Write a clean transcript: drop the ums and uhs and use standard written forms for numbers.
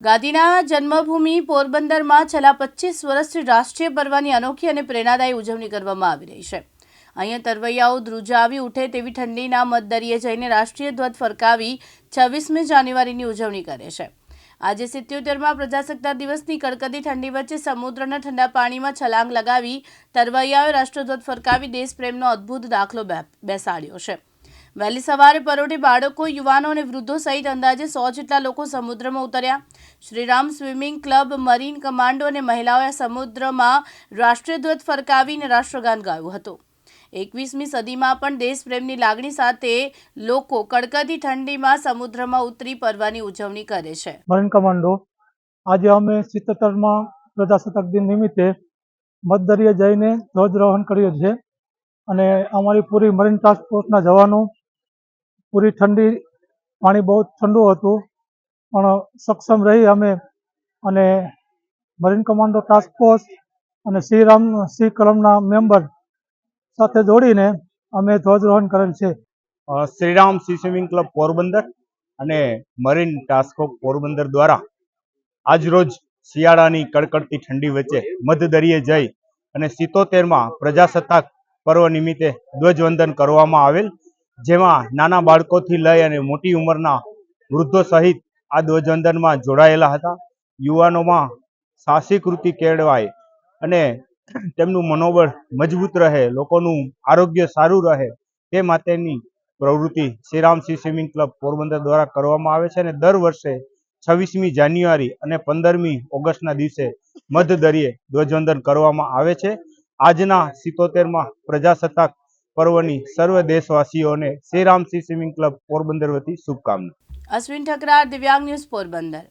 ગાંધીના જન્મભૂમિ પોરબંદરમાં છેલ્લા 25 વર્ષથી રાષ્ટ્રીય પર્વની અનોખી અને પ્રેરણાદાયી ઉજવણી કરવામાં આવી રહી છે। અહીંયા તરવૈયાઓ ધ્રુજાવી ઉઠે તેવી ઠંડીના મધદરિયે જઈને રાષ્ટ્રીય ધ્વજ ફરકાવી 26મી જાન્યુઆરીની ઉજવણી કરે છે। આજે 77માં પ્રજાસત્તાક દિવસની કડકડી ઠંડી વચ્ચે સમુદ્રના ઠંડા પાણીમાં છલાંગ લગાવી તરવૈયાઓએ રાષ્ટ્રધ્વજ ફરકાવી દેશપ્રેમનો અદ્ભુત દાખલો બેસાડ્યો છે। વહેલી સવારે પરોઢે બાળકો, યુવાનો અને વૃદ્ધો સહિત અંદાજે 100 જેટલા લોકો સમુદ્રમાં ઉતર્યા। Shriram swimming club, marine commando અને મહિલાઓએ સમુદ્રમાં રાષ્ટ્રીય ધ્વજ ફરકાવીને રાષ્ટ્રગાન ગાયું હતું। 21મી સદીમાં પણ દેશપ્રેમની લાગણી સાથે લોકો કડકડી ઠંડીમાં સમુદ્રમાં ઉતરી પર્વની ઉજવણી કરે છે। મરીન કમાન્ડો આજે અમે 77માં પ્રજાસત્તાક દિન નિમિત્તે મધદરિયે જઈને ધ્વજરોહણ કર્યું છે અને અમારી પૂરી મરીન ટાસ્ક ફોર્સના જવાનો પૂરી ઠંડી, પાણી બહુ ઠંડુ હતું પણ સક્ષમ રહી અમે અને મરીન કમાન્ડો ટાસ્ક ફોર્સ અને શ્રીરામ સી ક્લબના મેમ્બર સાથે જોડીને અમે ધ્વજરોહણ કરેલ છે। Shriram C swimming club Porbandar અને મરીન ટાસ્ક ફોર્સ પોરબંદર દ્વારા આજરોજ શિયાળાની કડકડતી ઠંડી વચ્ચે મધદરિયે જઈ અને 77માં પ્રજાસત્તાક પર્વ નિમિત્તે ધ્વજવંદન કરવામાં આવેલ, જેમાં નાના બાળકોથી લઈ અને મોટી ઉંમરના વૃદ્ધો સહિત આ ધ્વજવંદનમાં જોડાયેલા હતા। યુવાનોમાં સાહસિક વૃત્તિ કેળવાય અને તેમનું મનોબળ મજબૂત રહે, લોકોનું આરોગ્ય સારું રહે તે માટેની પ્રવૃત્તિ Shriram C swimming club Porbandar દ્વારા કરવામાં આવે છે અને દર વર્ષે 26મી જાન્યુઆરી અને 15મી ઓગસ્ટના દિવસે મધદરિયે ધ્વજવંદન કરવામાં આવે છે। આજના 77માં પ્રજાસત્તાક પર્વની સર્વ દેશવાસીઓને Shriram C swimming club Porbandar વતી શુભકામના। અશ્વિન ઠકરાર, દિવ્યાંગ ન્યૂઝ, પોરબંદર।